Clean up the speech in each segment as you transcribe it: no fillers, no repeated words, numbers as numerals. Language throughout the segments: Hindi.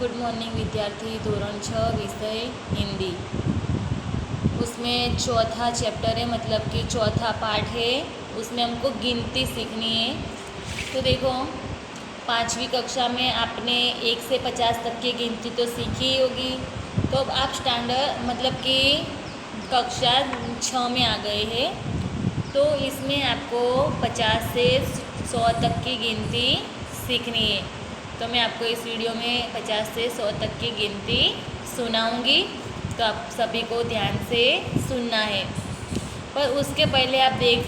गुड मॉर्निंग विद्यार्थी। धोरण 6 विषय हिंदी। उसमें चौथा चैप्टर है, मतलब कि चौथा पाठ है। उसमें हमको गिनती सीखनी है। तो देखो, 5वीं कक्षा में आपने 1 से 50 तक की गिनती तो सीखी ही होगी। तो अब आप स्टैंडर्ड मतलब कि कक्षा 6 में आ गए हैं। तो इसमें आपको 50 से 100 तक की गिनती सीखनी है। तो मैं आपको इस वीडियो में 50 से 100 तक की गिनती सुनाऊंगी, तो आप सभी को ध्यान से सुनना है। पर उसके पहले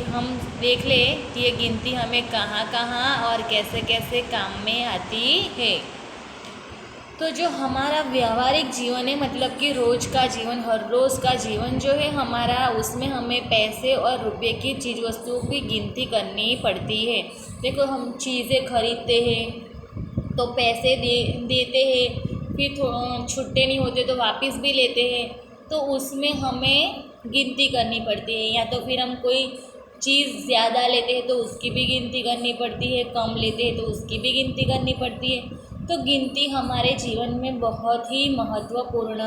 हम देख लें कि ये गिनती हमें कहाँ कहाँ और कैसे कैसे काम में आती है। तो जो हमारा व्यवहारिक जीवन है, मतलब कि रोज़ का जीवन, हर रोज़ का जीवन जो है हमारा, उसमें हमें पैसे और रुपए की चीज़ वस्तुओं की गिनती करनी पड़ती है। देखो, हम चीज़ें खरीदते हैं तो पैसे देते हैं, फिर छुट्टे नहीं होते तो वापस भी लेते हैं। तो उसमें हमें गिनती करनी पड़ती है। या तो फिर हम कोई चीज़ ज़्यादा लेते हैं तो उसकी भी गिनती करनी पड़ती है, कम लेते हैं तो उसकी भी गिनती करनी पड़ती है। तो गिनती हमारे जीवन में बहुत ही महत्वपूर्ण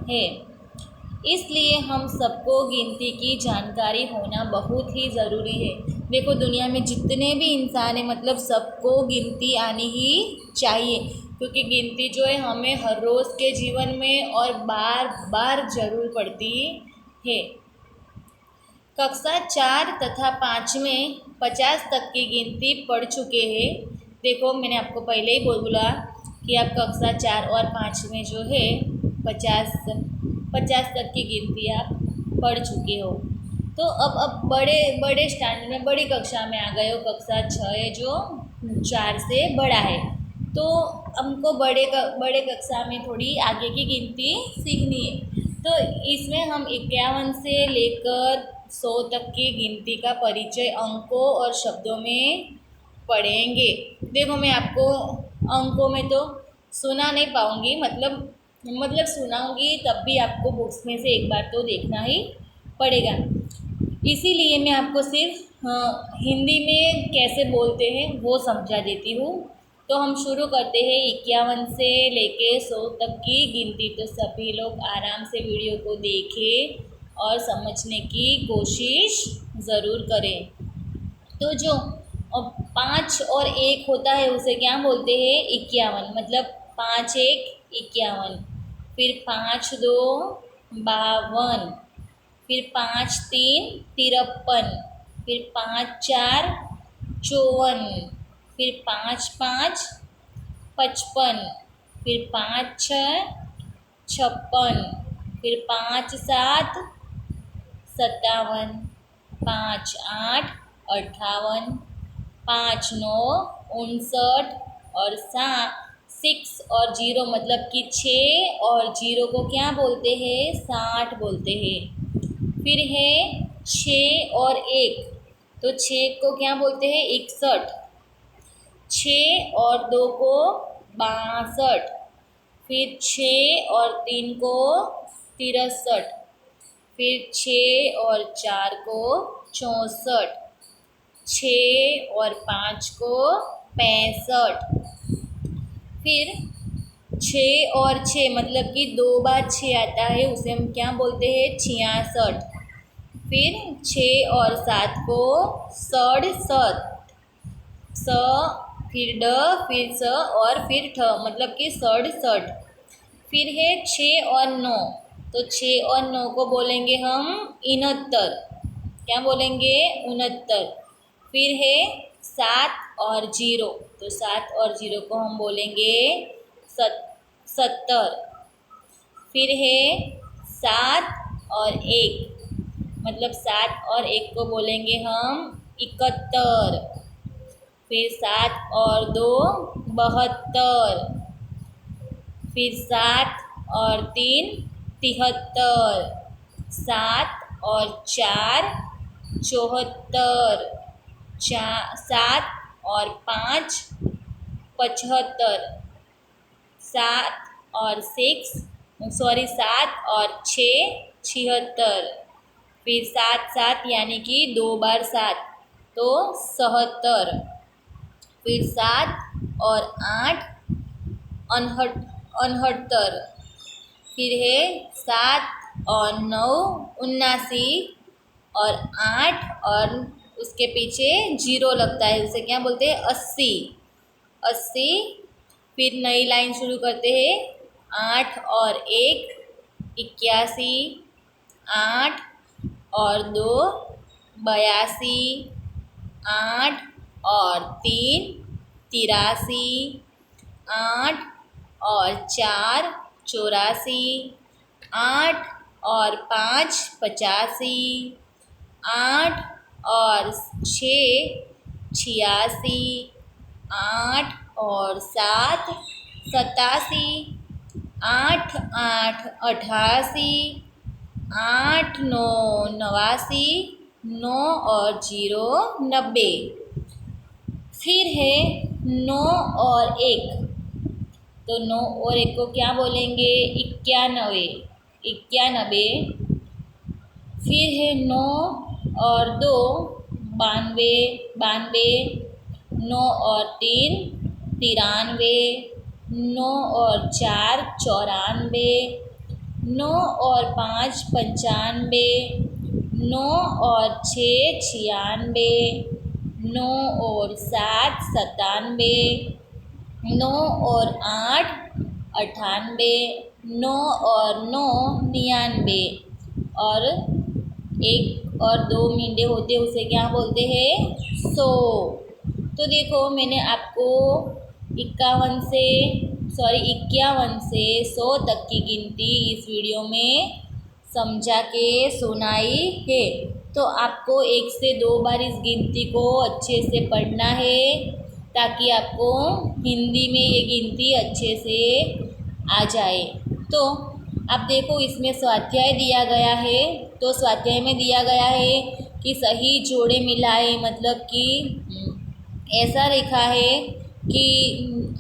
है। इसलिए हम सबको गिनती की जानकारी होना बहुत ही ज़रूरी है। देखो, दुनिया में जितने भी इंसान हैं, मतलब सबको गिनती आनी ही चाहिए, क्योंकि गिनती जो है हमें हर रोज़ के जीवन में और बार बार ज़रूर पड़ती है। कक्षा 4 तथा 5 में 50 तक की गिनती पढ़ चुके हैं। देखो, मैंने आपको पहले ही बोला कि आप कक्षा 4 और 5 में जो है 50 तक की गिनती आप पढ़ चुके हो। तो अब बड़े स्टैंडर्ड में, बड़ी कक्षा में आ गए हो। कक्षा 6 है जो 4 से बड़ा है। तो हमको बड़े कक्षा में थोड़ी आगे की गिनती सीखनी है। तो इसमें हम 51 से लेकर 100 तक की गिनती का परिचय अंकों और शब्दों में पढ़ेंगे। देखो, मैं आपको अंकों में तो सुना नहीं पाऊँगी, मतलब सुनाऊंगी, तब भी आपको बुक्स में से एक बार तो देखना ही पड़ेगा। इसीलिए मैं आपको सिर्फ हिंदी में कैसे बोलते हैं वो समझा देती हूँ। तो हम शुरू करते हैं 51 से लेके 100 तक की गिनती। तो सभी लोग आराम से वीडियो को देखें और समझने की कोशिश ज़रूर करें। तो जो 5 और 1 होता है उसे क्या बोलते हैं? 51। मतलब 5 1 51। फिर 5 2 52। फिर 5 3 53। फिर 5 4 54। फिर 5 5 55। फिर 5 6 56। फिर 5 7 57। 5 8 58। 5 9 59। और 6 और 0, मतलब कि 6 और 0 को क्या बोलते हैं? 60 बोलते हैं। फिर है 6 और 1, तो 6 को क्या बोलते हैं? 61। 6 और 2 को 62। फिर 6 और 3 को 63। फिर 6 और 4 को 64। 6 और 5 को 65। फिर 6 और 6, मतलब कि 2 बार 6 आता है, उसे हम क्या बोलते हैं? 66। फिर 6 और 7 को 67। फिर ड, फिर स और फिर ठ, मतलब कि 67। फिर है 6 और 9, तो 6 और 9 को बोलेंगे हम 69। क्या बोलेंगे? 69। फिर है 7 और 0, तो 7 और 0 को हम बोलेंगे 70। फिर है 7 और 1, मतलब 7 और 1 को बोलेंगे हम 71। फिर 7 और 2 72। फिर 7 और 3 73। 7 और 4 74। 7 और 5 75। 7 और 6 76। फिर 7 7 यानी कि 2 बार 7, तो 77। फिर 7 और 8 69, फिर है 7 और 9 79, और 8 और उसके पीछे 0 लगता है, उसे क्या बोलते हैं 80। 80, फिर नई लाइन शुरू करते हैं, 8 और 1 81, 8 और 2 82, 8 और 3 83, 8 और 4 84, 8 और 5 85, 8 और 6 86, 8 और 7 87, 8 8 88, 8 9 89, 9 और 0 90। फिर है 9 और 1, तो 9 और 1 को क्या बोलेंगे 91, 91। फिर है 9 और 2 92, 92। 9 और 3 93, 9 और 4 94, 9 और 5 95, 9 और 6 96, 9 और 7 97, 9 और 8 98, 9 और 9 99, और 1 और 2 मींडे होते उसे क्या बोलते हैं 100। तो देखो मैंने आपको 51 से 100 तक की गिनती इस वीडियो में समझा के सुनाई है। तो आपको 1 से 2 बार इस गिनती को अच्छे से पढ़ना है, ताकि आपको हिंदी में ये गिनती अच्छे से आ जाए। तो आप देखो इसमें स्वाध्याय दिया गया है, तो स्वाध्याय में दिया गया है कि सही जोड़े मिलाए, मतलब कि ऐसा लिखा है कि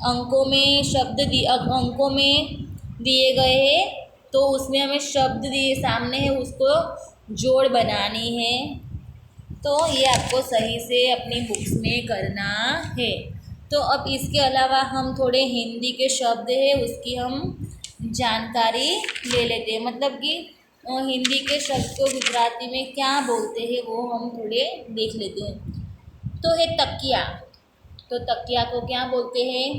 अंकों में दिए गए हैं, तो उसमें हमें शब्द दिए सामने है, उसको जोड़ बनानी है। तो ये आपको सही से अपनी बुक्स में करना है। तो अब इसके अलावा हम थोड़े हिंदी के शब्द है उसकी हम जानकारी ले लेते हैं, मतलब कि हिंदी के शब्द को गुजराती में क्या बोलते हैं वो हम थोड़े देख लेते हैं। तो है तकिया, तो तकिया को क्या बोलते हैं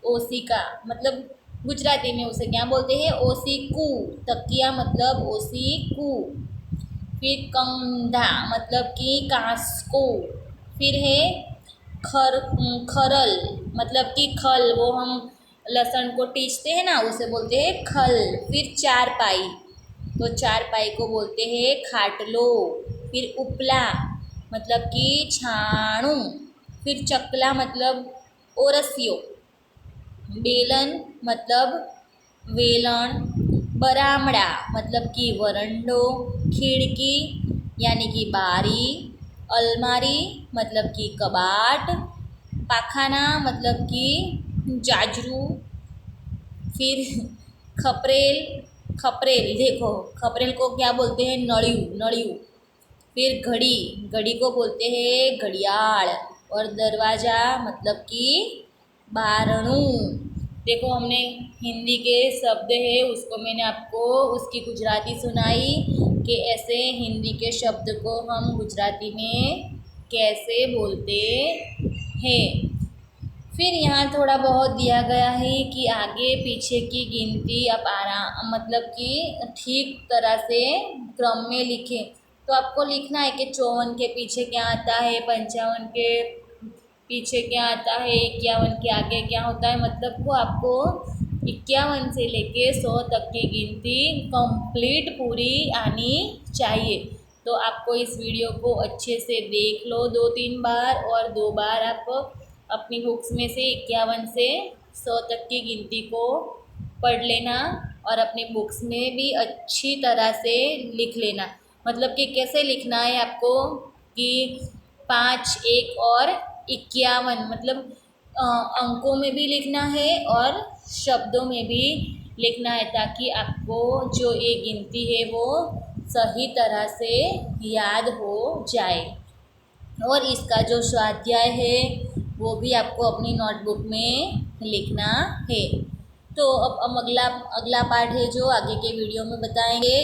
ओसिका, मतलब गुजराती में उसे क्या बोलते हैं ओसिकू। तकिया मतलब ओसिकू। फिर कंधा मतलब कि कास्को। फिर है खरल मतलब कि खल, वो हम लहसुन को टीचते हैं ना उसे बोलते हैं खल। फिर चारपाई, तो चारपाई को बोलते हैं खाटलो। फिर उपला मतलब कि छाणू। फिर चकला मतलब ओरसियो। बेलन मतलब वेलन। बरामड़ा मतलब कि वरंडो। खिड़की यानी कि बारी। अलमारी मतलब कि कबाट। पाखाना मतलब कि जाजरू। फिर खपरेल देखो खपरेल को क्या बोलते हैं नड़ियू। फिर घड़ी को बोलते हैं घड़ियाल। और दरवाज़ा मतलब कि बारणू। देखो हमने हिंदी के शब्द है उसको मैंने आपको उसकी गुजराती सुनाई कि ऐसे हिंदी के शब्द को हम गुजराती में कैसे बोलते हैं। फिर यहाँ थोड़ा बहुत दिया गया है कि आगे पीछे की गिनती आप आराम मतलब कि ठीक तरह से क्रम में लिखें। तो आपको लिखना है कि 54 के पीछे क्या आता है, 55 के पीछे क्या आता है, 51 के आगे क्या होता है, मतलब को आपको 51 से लेके 100 तक की गिनती कंप्लीट पूरी आनी चाहिए। तो आपको इस वीडियो को अच्छे से देख लो 2-3 बार, और 2 बार आप अपनी बुक्स में से 51 से 100 तक की गिनती को पढ़ लेना, और अपनी बुक्स में भी अच्छी तरह से लिख लेना। मतलब कि कैसे लिखना है आपको कि 5 1 और 51 मतलब अंकों में भी लिखना है और शब्दों में भी लिखना है, ताकि आपको जो ये गिनती है वो सही तरह से याद हो जाए। और इसका जो स्वाध्याय है वो भी आपको अपनी नोटबुक में लिखना है। तो अब हम अगला अगला पार्ट है जो आगे के वीडियो में बताएंगे।